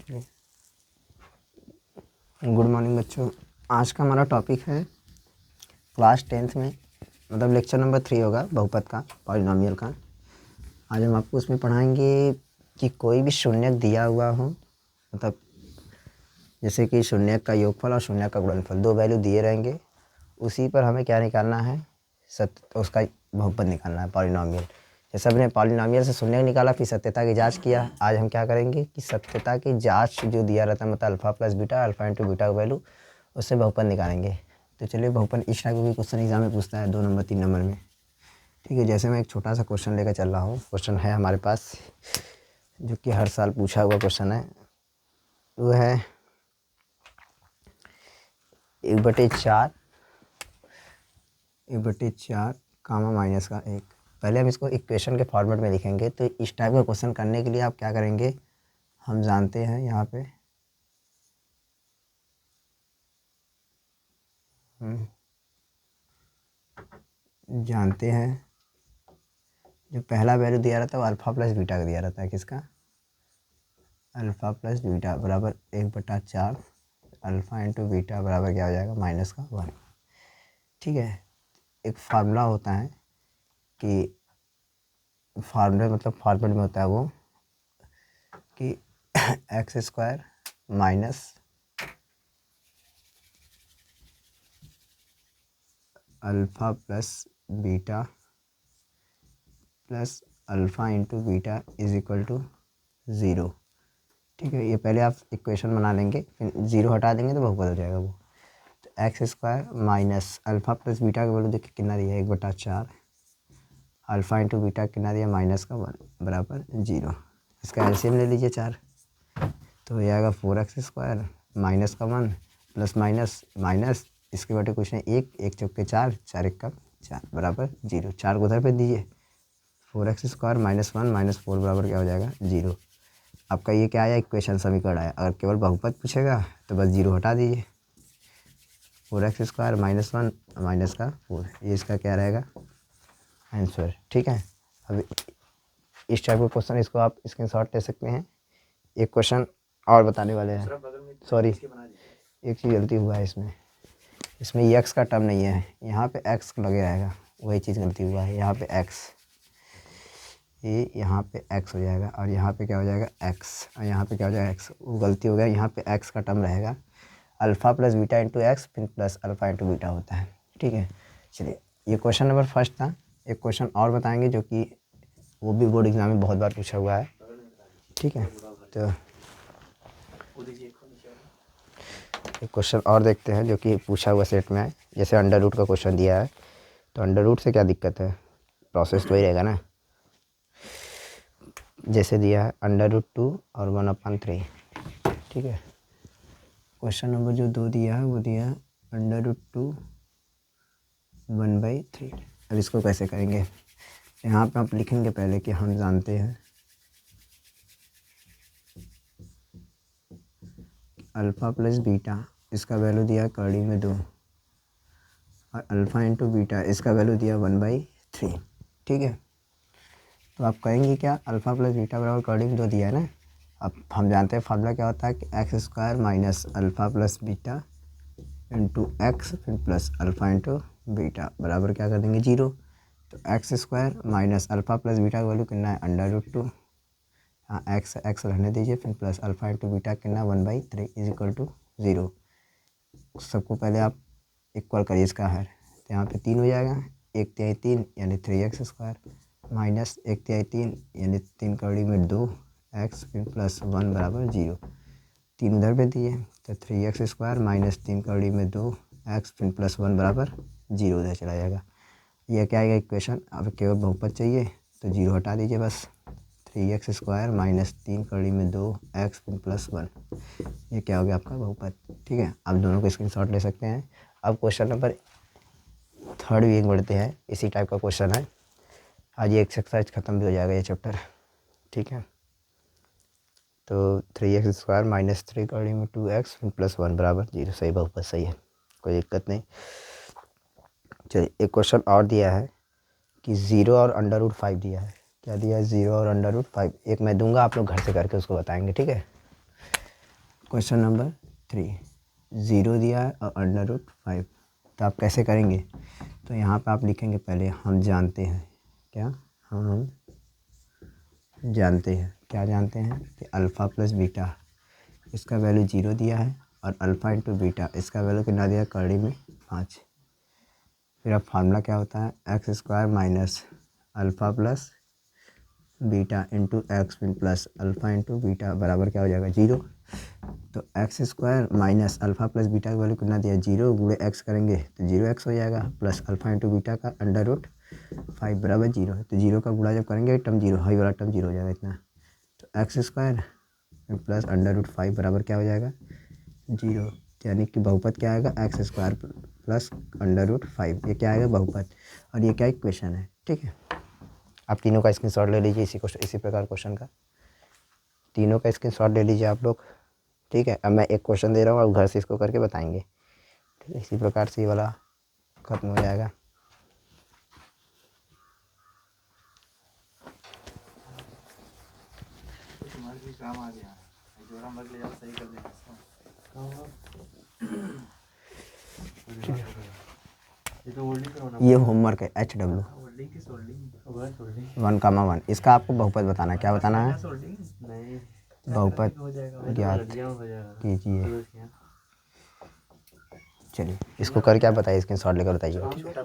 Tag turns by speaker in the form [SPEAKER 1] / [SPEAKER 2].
[SPEAKER 1] Good morning बच्चों। आज का हमारा टॉपिक है क्लास 10th में, मतलब लेक्चर नंबर 3 होगा बहुपद का, पॉलिनोमियल का। आज हम आपको उसमें पढ़ाएंगे कि कोई भी शून्यक दिया हुआ हो, मतलब जैसे कि शून्यक का योगफल और शून्यक का गुणनफल, दो वैल्यू दिए रहेंगे, उसी पर हमें क्या निकालना है, उसका बहुपद निकालना है, पॉलिनोमियल। जैसे हमने पॉलिनोमियल से शून्यक निकाला, फिर सत्यता की जांच किया। आज हम क्या करेंगे कि सत्यता की जांच जो दिया रहता है, मतलब alpha plus beta, alpha into beta का वैल्यू, उससे बहुपद निकालेंगे। तो चलिए, बहुपद इस टाइप का भी क्वेश्चन एग्जाम में पूछता है 2 नंबर 3 नंबर में। ठीक है, जैसे मैं एक छोटा सा क्वेश्चन लेकर चल रहा हूँ। क्वेश्चन है हमारे पास जो कि हर साल पूछा हुआ क्वेश्चन है, वो है 1/4 कामा माइनस का 1। पहले हम इसको इक्वेशन के फॉर्मेट में लिखेंगे। तो इस टाइप का क्वेश्चन करने के लिए आप क्या करेंगे, हम जानते हैं यहाँ पे जानते हैं जो पहला वैल्यू दिया रहता है वो अल्फ़ा प्लस बीटा का दिया रहता है। किसका? अल्फ़ा प्लस बीटा बराबर 1/4 अल्फ़ा इंटू बीटा बराबर क्या हो जाएगा, माइनस का 1। ठीक है, एक फार्मूला होता है कि फार्मूला मतलब फॉर्मेट में होता है वो कि x² minus alpha plus beta plus alpha into beta is equal to 0। ठीक है, ये पहले आप इक्वेशन बना लेंगे, फिर 0 हटा देंगे तो बहुपद हो जाएगा वो। तो x² minus alpha plus beta का वैल्यू देखिए कितना दिया है, 1/4 अल्फ़ा इंटू बीटा कितना दिया, माइनस का 1 बराबर 0। इसका एलसीएम ले लीजिए 4, तो हो जाएगा 4x² माइनस का 1 प्लस माइनस माइनस, इसके बटे कुछ नहीं, 1 चौके 4, 4 1 4 बराबर 0। 4 को उधर पे दीजिए, 4x² माइनस 1 माइनस 4 बराबर क्या हो जाएगा, 0। आपका ये क्या आया, इक्वेशन समीकरण आया। अगर केवल बहुपद पूछेगा तो बस 0 हटा दीजिए, 4x² माइनस 1 माइनस का 4, ये इसका क्या रहेगा, आंसर। ठीक है, अब इस टाइप का क्वेश्चन इसको आप स्क्रीनशॉट ले सकते हैं। एक क्वेश्चन और बताने वाले हैं, सॉरी एक चीज़ गलती हुआ है इसमें एक्स का टर्म नहीं है, यहाँ पे एक्स लगे रहेगा, वही चीज़ गलती हुआ है। यहाँ पे एक्स, ये यहाँ पे एक्स हो जाएगा और यहाँ पे क्या हो जाएगा, एक्स, और यहाँ पे क्या हो जाएगा, एक्स, वो गलती हो गया। यहाँ पे एक्स का टर्म रहेगा, alpha plus beta into x फिर प्लस अल्फ़ा इंटू बीटा होता है। ठीक है, चलिए, ये क्वेश्चन नंबर फर्स्ट था। एक क्वेश्चन और बताएंगे जो कि वो भी बोर्ड एग्जाम में बहुत बार पूछा हुआ है। ठीक है, तो एक क्वेश्चन और देखते हैं जो कि पूछा हुआ सेट में है। जैसे अंडर रूट का क्वेश्चन दिया है, तो अंडर रूट से क्या दिक्कत है, प्रोसेस तो ही रहेगा ना। जैसे दिया है अंडर रूट 2 और 1/3। ठीक है, क्वेश्चन नंबर जो 2 दिया है वो दिया है अंडर रूट 2 1/3। अब इसको कैसे करेंगे, यहाँ पे आप लिखेंगे पहले कि हम जानते हैं अल्फ़ा प्लस बीटा, इसका वैल्यू दिया कड़ी में 2, और अल्फ़ा इंटू बीटा इसका वैल्यू दिया 1/3। ठीक है, तो आप कहेंगे क्या, अल्फ़ा प्लस बीटा बराबर कड़ी में 2 दिया है ना। अब हम जानते हैं फार्मूला क्या होता है कि x² minus alpha plus beta into x फिर प्लस अल्फ़ा इंटू बीटा बराबर क्या कर देंगे, 0। तो x² minus alpha plus beta का वैल्यू कितना है, अंडर रूट 2, हाँ एक्स रहने दीजिए, फिर प्लस अल्फ़ा इंटू बीटा कितना, 1/3 इज इक्वल टू 0। सबको पहले आप इक्वल करिए इसका हर, तो यहाँ पे 3 हो जाएगा, 1/3 3 यानी 3x² माइनस 1/3 3 यानी 3 कड़ी में 2 एक्स फिर प्लस 1 बराबर 0। 3 उधर पे दिए तो 3x² माइनस 3 कड़ी में 2 एक्स फिर प्लस 1 बराबर 0 उधर चला जाएगा। यह क्या आएगा इक्वेशन। अब केवल बहुपद चाहिए तो 0 हटा दीजिए, बस 3x² माइनस 3 कड़ी में 2 एक्स फिर प्लस 1, ये क्या हो गया आपका बहुपद। ठीक है, आप दोनों को स्क्रीनशॉट ले सकते हैं। अब क्वेश्चन नंबर 3 भी एक बढ़ते हैं, इसी टाइप का क्वेश्चन है। आज ये एक्सरसाइज ख़त्म भी हो जाएगा ये चैप्टर। ठीक है, तो 3x² माइनस 3 कड़ी में 2x फिर प्लस 1 बराबर 0, सही बहुपद सही है, कोई दिक्कत नहीं। चलिए, एक क्वेश्चन और दिया है कि 0 और अंडर रूट 5 दिया है। क्या दिया है, 0 और अंडर रूट 5। एक मैं दूंगा, आप लोग घर से करके उसको बताएंगे। ठीक है, क्वेश्चन नंबर 3, 0 दिया है और √5, तो आप कैसे करेंगे? तो यहाँ पे आप लिखेंगे पहले हम जानते हैं क्या, हम जानते हैं क्या जानते हैं कि अल्फ़ा प्लस बीटा इसका वैल्यू 0 दिया है और अल्फ़ा इंटू बीटा इसका वैल्यू कितना दिया है कड़ी में 5। फिर अब फार्मूला क्या होता है, x² minus alpha plus beta into x plus alpha into beta बराबर क्या हो जाएगा 0। तो x² minus alpha plus beta का वैल्यू कितना दिया 0 गुणे x करेंगे तो 0x हो जाएगा प्लस अल्फ़ा इंटू बीटा का √5 बराबर 0। तो 0 का गुणा जब करेंगे टर्म 0, हाई वाला टर्म 0 हो जाएगा इतना। तो x² प्लस √5 बराबर क्या हो जाएगा 0, यानी कि बहुपद क्या आएगा x² प्लस √5, ये क्या आएगा बहुपद, और ये क्या इक्वेशन है। ठीक है, आप तीनों का स्क्रीनशॉट ले लीजिए इसी प्रकार क्वेश्चन का तीनों का स्क्रीनशॉट ले लीजिए आप लोग। ठीक है, अब मैं एक क्वेश्चन दे रहा हूँ, आप घर से इसको करके बताएंगे। ठीक है, इसी प्रकार से ये वाला खत्म हो जाएगा।
[SPEAKER 2] काम आ गया, जोड़ा मत ले जाओ, सही कर देना इसको। ये तो होल्डिंग करवाना,
[SPEAKER 1] ये होमवर्क है HW
[SPEAKER 2] होल्डिंग किस होल्डिंग
[SPEAKER 1] 1,1। इसका आपको बहुपद बताना है, क्या बताना है,
[SPEAKER 2] नहीं
[SPEAKER 1] बहुपद
[SPEAKER 2] हो जाएगा,
[SPEAKER 1] ज्ञात
[SPEAKER 2] हो जाएगा
[SPEAKER 1] कीजिए। चलिए इसको करके आप बताइए, स्क्रीनशॉट लेकर बताइए।
[SPEAKER 2] छोटा